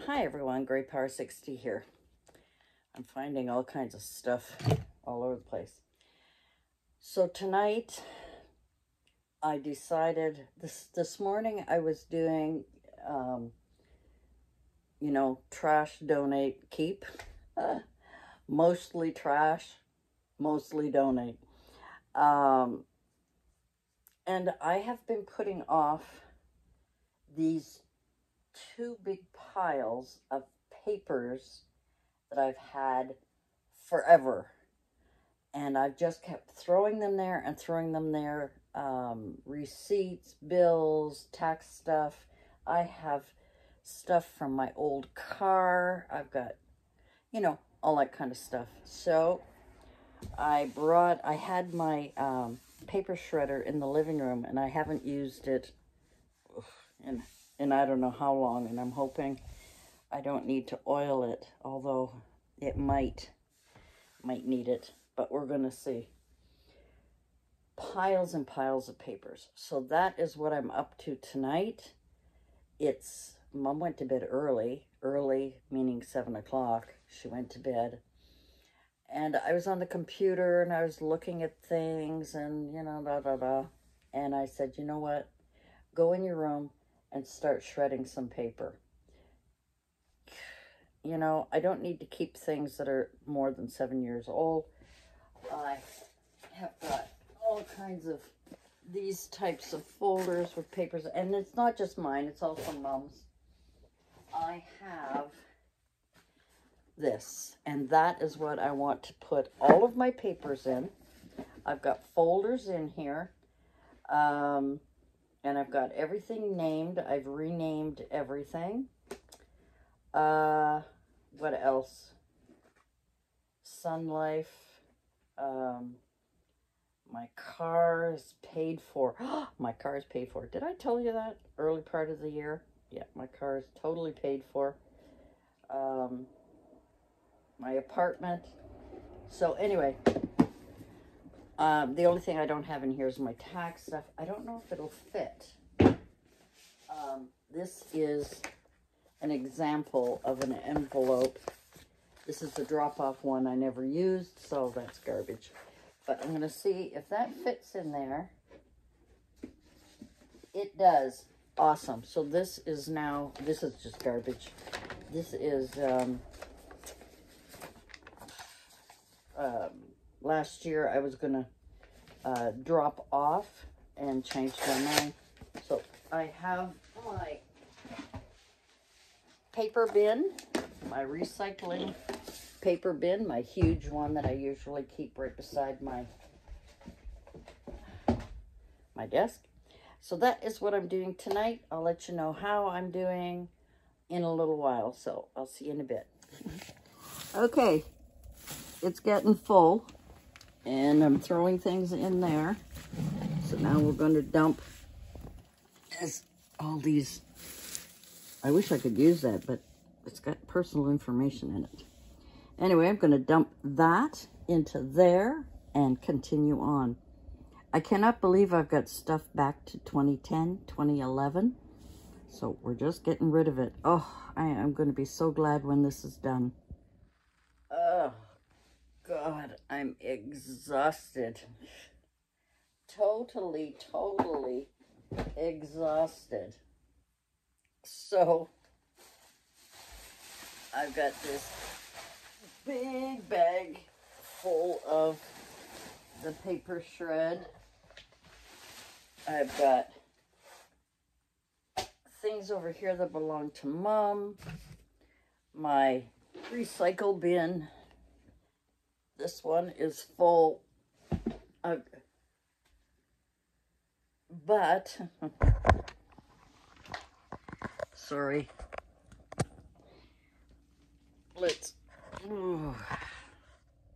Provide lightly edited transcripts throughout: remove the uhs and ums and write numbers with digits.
Hi everyone, Great Power 60 here. I'm finding all kinds of stuff all over the place. So tonight I decided, this morning I was doing, trash, donate, keep. Mostly trash, mostly donate. And I have been putting off these two big piles of papers that I've had forever, and I've just kept throwing them there and throwing them there. Receipts, bills, tax stuff. I have stuff from my old car. I've got, all that kind of stuff. So I had my paper shredder in the living room, and I haven't used it in I don't know how long, and I'm hoping I don't need to oil it, although it might need it, but we're going to see. Piles and piles of papers. So that is what I'm up to tonight. Mom went to bed early meaning 7 o'clock. She went to bed. And I was on the computer, and I was looking at things, and, blah, blah, blah. And I said, you know what? Go in your room and start shredding some paper. I don't need to keep things that are more than 7 years old. I have got all kinds of these types of folders with papers, and it's not just mine, it's also Mom's. I have this, and that is what I want to put all of my papers in. I've got folders in here, and I've got everything named. I've renamed everything. What else? Sun Life. My car is paid for. My car is paid for. Did I tell you that early part of the year? Yeah, my car is totally paid for. My apartment. So anyway, the only thing I don't have in here is my tax stuff. I don't know if it'll fit. This is an example of an envelope. This is the drop-off one I never used, so that's garbage. But I'm going to see if that fits in there. It does. Awesome. So this is just garbage. This is, last year I was going to drop off and change my mind. So I have my paper bin, my recycling paper bin, my huge one that I usually keep right beside my desk. So that is what I'm doing tonight. I'll let you know how I'm doing in a little while. So I'll see you in a bit. Okay, it's getting full, and I'm throwing things in there. So now we're going to dump all these. I wish I could use that, but it's got personal information in it. Anyway, I'm going to dump that into there and continue on. I cannot believe I've got stuff back to 2010, 2011. So we're just getting rid of it. Oh, I am going to be so glad when this is done. Oh, God, I'm exhausted. Totally exhausted. So I've got this big bag full of the paper shred. I've got things over here that belong to Mom. My recycle bin. This one is full of, but sorry.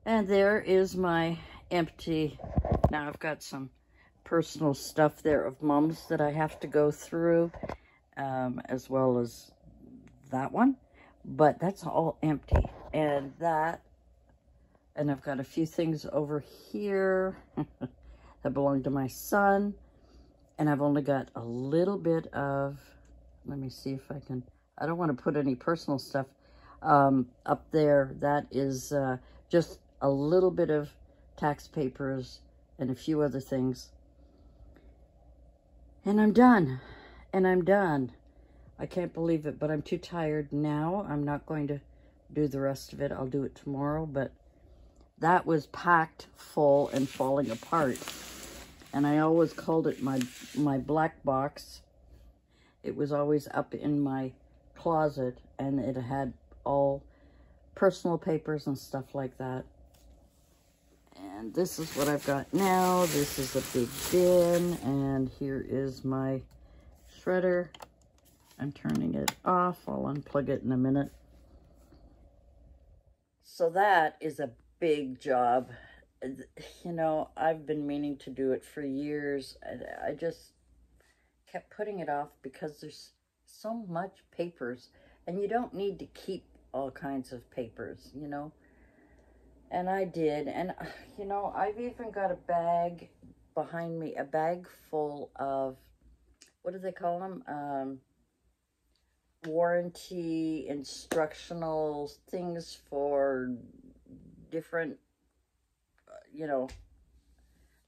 And there is my empty. Now I've got some personal stuff there of Mom's that I have to go through, as well as that one, but that's all empty. And I've got a few things over here that belong to my son, and I've only got a little bit of, let me see if I can, I don't want to put any personal stuff up there. That is just a little bit of tax papers and a few other things. And I'm done. And I'm done. I can't believe it, but I'm too tired now. I'm not going to do the rest of it. I'll do it tomorrow, but that was packed full and falling apart. And I always called it my black box. It was always up in my closet, and it had all personal papers and stuff like that. And this is what I've got now. This is a big bin, and here is my shredder. I'm turning it off. I'll unplug it in a minute. So that is a big job. You know, I've been meaning to do it for years. I just kept putting it off because there's so much papers, and you don't need to keep all kinds of papers, you know. And I did, and you know, I've even got a bag behind me, a bag full of, what do they call them? Warranty, instructional things for different, you know,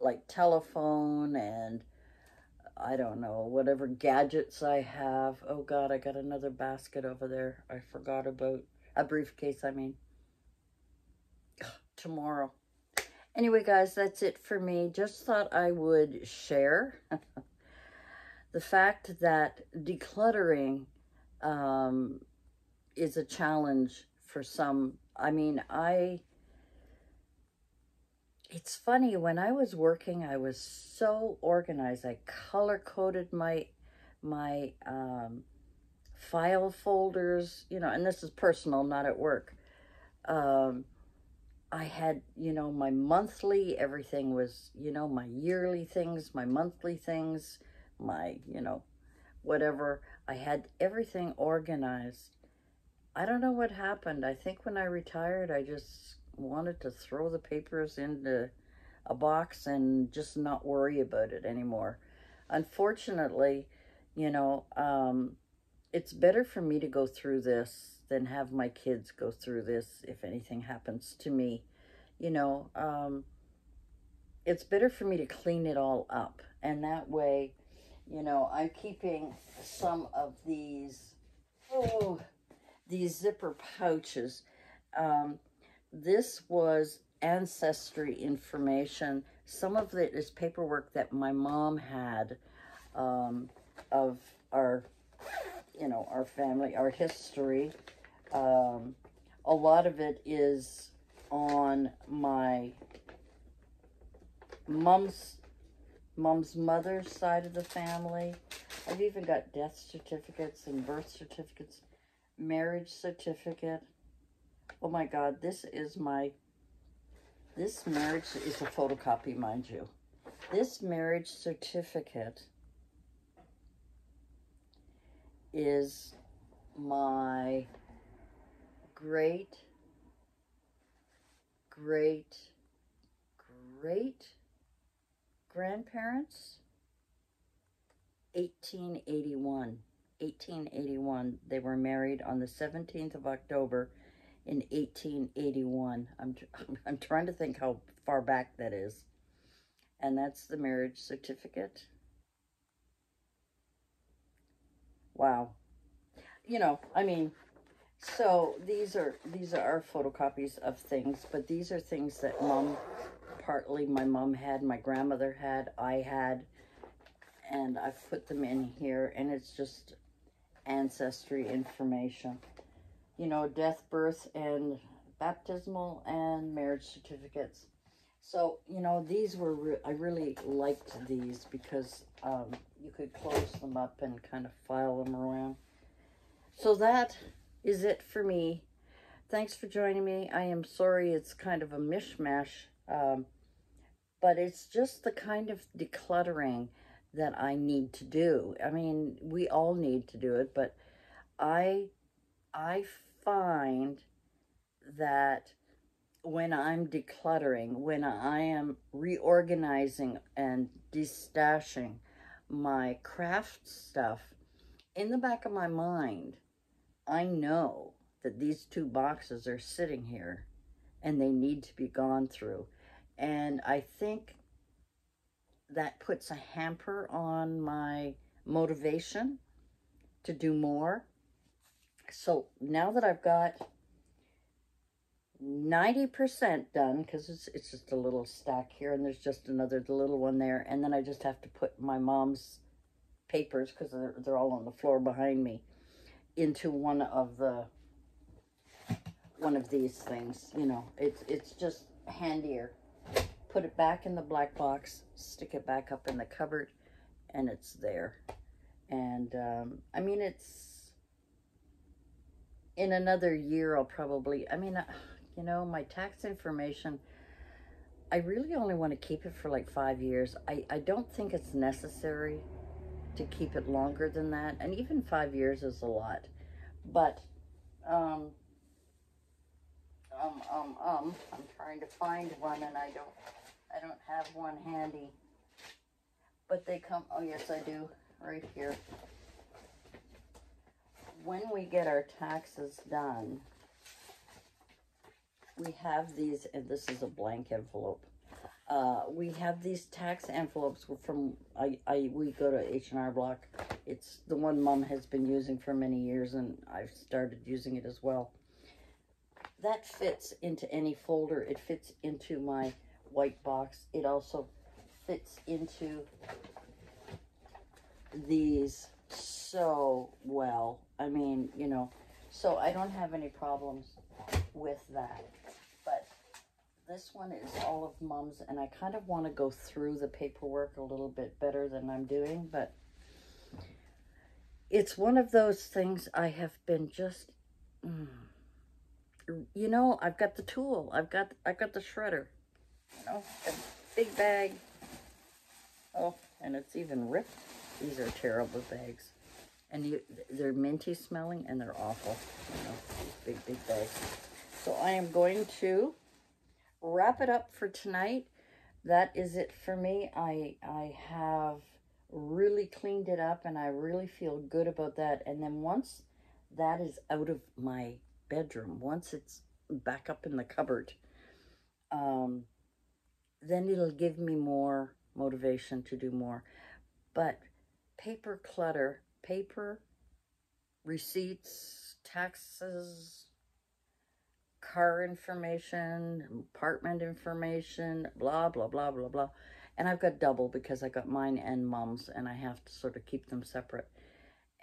like telephone and I don't know, whatever gadgets I have. Oh God, I got another basket over there. I forgot about a briefcase, I mean. Tomorrow. Anyway, guys, that's it for me. Just thought I would share the fact that decluttering is a challenge for some. I mean, it's funny, when I was working, I was so organized. I color-coded my file folders, you know, and this is personal, not at work. I had, you know, my monthly, everything was, you know, my yearly things, my monthly things, my, you know, whatever. I had everything organized. I don't know what happened. I think when I retired, I just wanted to throw the papers into a box and just not worry about it anymore. Unfortunately, you know, it's better for me to go through this than have my kids go through this if anything happens to me. You know, it's better for me to clean it all up. And that way, you know, I'm keeping some of these, these zipper pouches. This was ancestry information. Some of it is paperwork that my mom had of our, you know, our family, our history. A lot of it is on my mom's mother's side of the family. I've even got death certificates and birth certificates, marriage certificate. Oh my God, this marriage is a photocopy, mind you. This marriage certificate is my great grandparents, 1881. They were married on the 17th of October in 1881. I'm trying to think how far back that is. And that's the marriage certificate. Wow. You know, I mean, so these are our photocopies of things, but these are things that partly my mom had, my grandmother had, I had, and I've put them in here, and it's just ancestry information. You know, death, birth, and baptismal and marriage certificates. So, you know, these were, I really liked these because you could close them up and kind of file them around. So that is it for me. Thanks for joining me. I am sorry it's kind of a mishmash, but it's just the kind of decluttering that I need to do. I mean, we all need to do it, but I find that when I'm decluttering, when I am reorganizing and destashing my craft stuff, in the back of my mind, I know that these 2 boxes are sitting here and they need to be gone through. And I think that puts a hamper on my motivation to do more. So now that I've got 90% done, because it's just a little stack here, and there's just another little one there, and then I just have to put my mom's papers, because they're all on the floor behind me, into one of these things. You know, it's just handier. Put it back in the black box, stick it back up in the cupboard, and it's there. And I mean, it's in another year I'll probably, I mean, you know, my tax information, I really only want to keep it for like 5 years. I don't think it's necessary to keep it longer than that, and even 5 years is a lot. But I'm trying to find one, and I don't have one handy. But they come, oh yes I do, right here. When we get our taxes done, we have these, and this is a blank envelope. We have these tax envelopes from, we go to H&R Block. It's the one Mom has been using for many years, and I've started using it as well. That fits into any folder. It fits into my white box. It also fits into these so well. I mean, you know, so I don't have any problems with that. But this one is all of Mom's, and I kind of want to go through the paperwork a little bit better than I'm doing, but it's one of those things I have been just, you know, I've got the tool. I've got the shredder, you know, a big bag. Oh, and it's even ripped. These are terrible bags. And they're minty smelling, and they're awful. You know, these big bags. So I am going to wrap it up for tonight. That is it for me. I have really cleaned it up, and I really feel good about that. And then once that is out of my bedroom, once it's back up in the cupboard, then it'll give me more motivation to do more. But paper clutter, paper, receipts, taxes, car information, apartment information, blah, blah, blah, blah, blah. And I've got double because I got mine and Mom's, and I have to sort of keep them separate.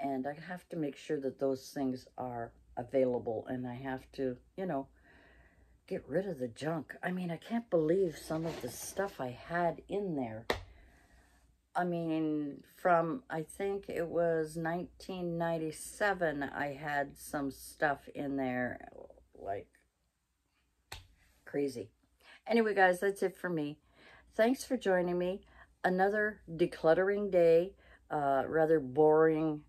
And I have to make sure that those things are available, and I have to, you know, get rid of the junk. I mean, I can't believe some of the stuff I had in there. I mean, from, I think it was 1997, I had some stuff in there, like, crazy. Anyway, guys, that's it for me. Thanks for joining me. Another decluttering day, rather boring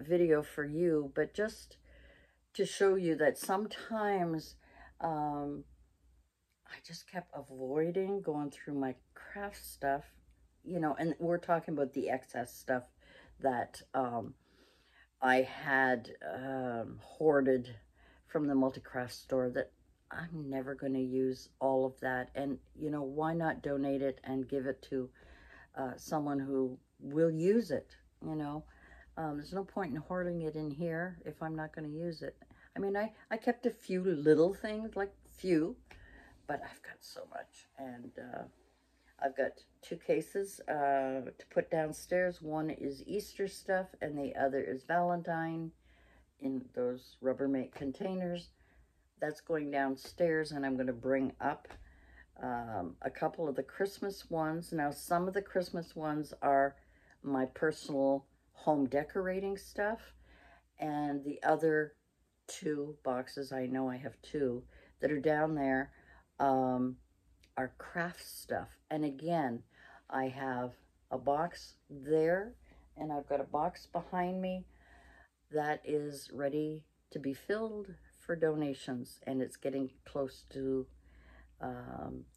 video for you, but just to show you that sometimes I just kept avoiding going through my craft stuff. You know, and we're talking about the excess stuff that I had hoarded from the multi-craft store that I'm never going to use all of that. And, you know, why not donate it and give it to someone who will use it, you know? There's no point in hoarding it in here if I'm not going to use it. I mean, I kept a few little things, like few, but I've got so much. And I've got 2 cases to put downstairs. One is Easter stuff, and the other is Valentine in those Rubbermaid containers. That's going downstairs, and I'm going to bring up a couple of the Christmas ones. Now, some of the Christmas ones are my personal home decorating stuff, and the other 2 boxes, I know I have 2, that are down there, are craft stuff. And again, I have a box there, and I've got a box behind me that is ready to be filled for donations, and it's getting close to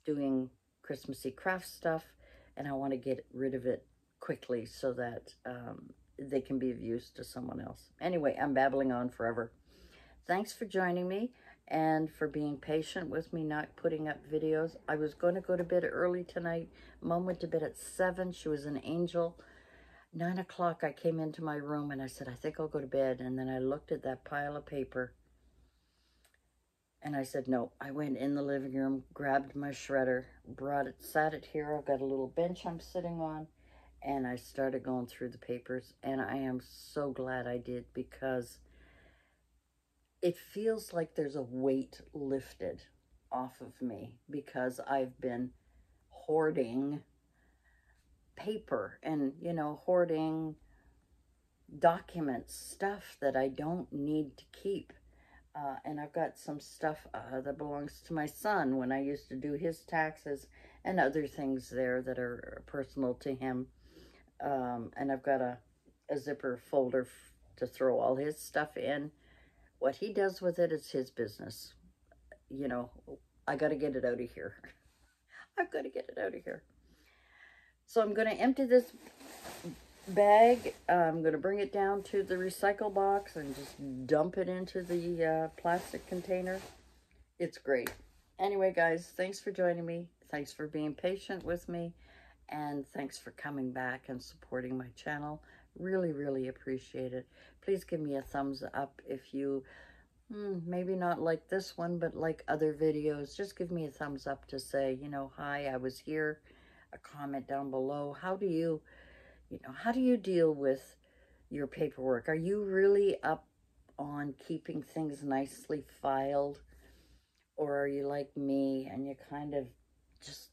doing Christmassy craft stuff, and I want to get rid of it quickly so that they can be of use to someone else. Anyway, I'm babbling on forever. thanks for joining me and for being patient with me not putting up videos. I was going to go to bed early tonight. Mom went to bed at 7. She was an angel. 9 o'clock, I came into my room and I said, I think I'll go to bed. And then I looked at that pile of paper and I said, no. I went in the living room, grabbed my shredder, brought it, sat it here. I've got a little bench I'm sitting on, and I started going through the papers. And I am so glad I did, because it feels like there's a weight lifted off of me, because I've been hoarding paper and, hoarding documents, stuff that I don't need to keep. And I've got some stuff that belongs to my son when I used to do his taxes, and other things there that are personal to him. And I've got a zipper folder to throw all his stuff in. What he does with it is his business. I got to get it out of here. I've got to get it out of here. So I'm going to empty this bag. I'm going to bring it down to the recycle box and just dump it into the plastic container. It's great. Anyway, guys, thanks for joining me. Thanks for being patient with me. And thanks for coming back and supporting my channel. Really, really appreciate it. Please give me a thumbs up if you maybe not like this one, but like other videos. Just give me a thumbs up to say, hi, I was here. A comment down below. How do you deal with your paperwork? Are you really up on keeping things nicely filed? Or are you like me and you kind of just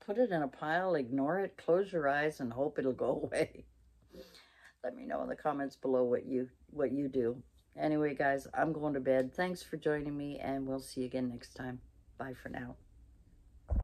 put it in a pile, ignore it, close your eyes, and hope it'll go away? Let me know in the comments below what you do. Anyway, guys, I'm going to bed. Thanks for joining me, and we'll see you again next time. Bye for now.